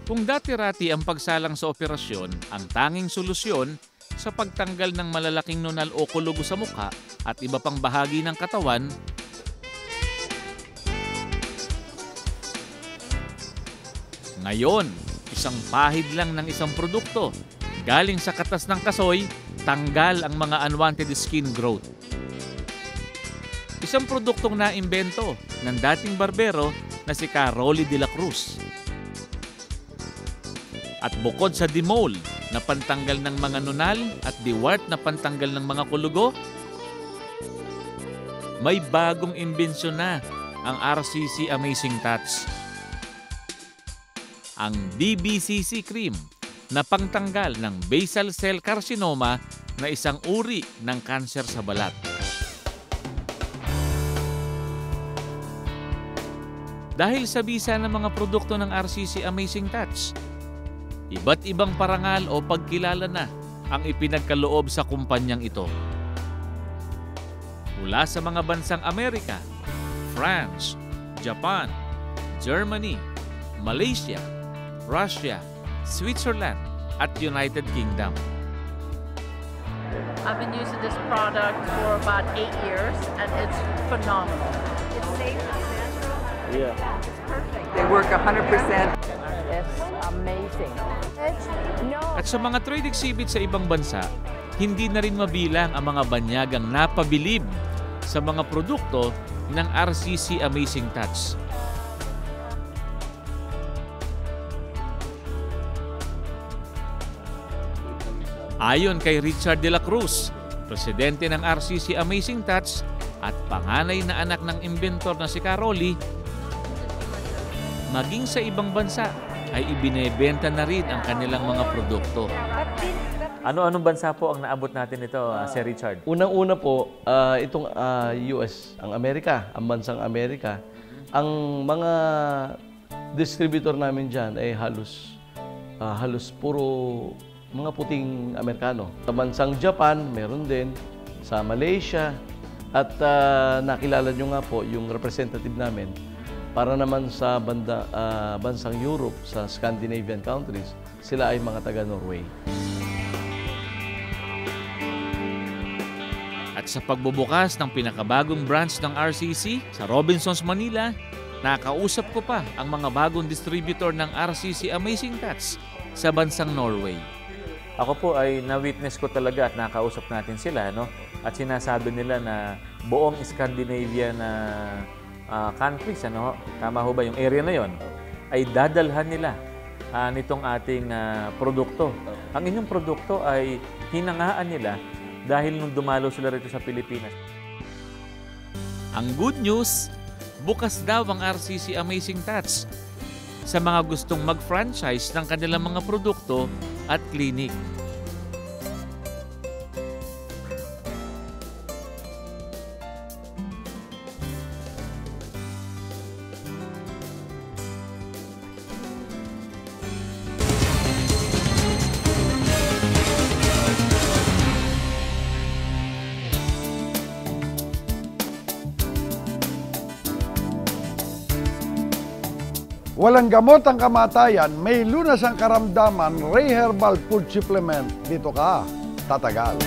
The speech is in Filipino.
Kung dati-rati ang pagsalang sa operasyon ang tanging solusyon sa pagtanggal ng malalaking nunal o kulugo sa mukha at iba pang bahagi ng katawan, ngayon, isang pahid lang ng isang produkto. Galing sa katas ng kasoy, tanggal ang mga unwanted skin growth. Isang produktong naimbento ng dating barbero na si Caroli de la Cruz. At bukod sa Demol na pantanggal ng mga nunal at Dewart na pantanggal ng mga kulugo, may bagong imbensyon na ang RCC Amazing Touch. Ang DBCC cream na pangtanggal ng basal cell carcinoma na isang uri ng kanser sa balat. Dahil sa bisa ng mga produkto ng RCC Amazing Touch, iba't ibang parangal o pagkilala na ang ipinagkaloob sa kumpanyang ito. Mula sa mga bansang Amerika, France, Japan, Germany, Malaysia, Russia, Switzerland at United Kingdom. I've been using this product for about 8 years and it's phenomenal. It's safe and natural. Yeah. It's perfect. They work 100%. It's amazing. At sa mga trade exhibit sa ibang bansa, hindi na rin mabilang ang mga banyagang napabilib sa mga produkto ng RCC Amazing Touch. Ayon kay Richard de la Cruz, presidente ng RCC Amazing Touch at panganay na anak ng inventor na si Caroli, maging sa ibang bansa ay ibinebenta na rin ang kanilang mga produkto. Anong bansa po ang naabot natin ito, Sir Richard? Unang-una po, itong US, ang Amerika, ang bansang Amerika. Ang mga distributor namin dyan ay halos puro mga puting Amerikano. Sa bansang Japan, meron din. Sa Malaysia. At nakilala nyo nga po yung representative namin para naman sa bansang Europe, sa Scandinavian countries. Sila ay mga taga-Norway. At sa pagbubukas ng pinakabagong branch ng RCC sa Robinsons, Manila, nakausap ko pa ang mga bagong distributor ng RCC Amazing Touch sa bansang Norway. Ako po ay na-witness ko talaga at nakausap natin sila, no? At sinasabi nila na buong Scandinavia na countries, ano? Tama ho ba yung area na yon? Ay dadalhan nila nitong ating produkto. Ang inyong produkto ay hinangaan nila dahil nung dumalo sila rito sa Pilipinas. Ang good news, bukas daw ang RCC Amazing Touch sa mga gustong mag-franchise ng kanilang mga produkto at klinik. Walang gamot ang kamatayan, may lunas ang karamdaman, Ray Herbal Food Supplement. Dito ka, tatagal.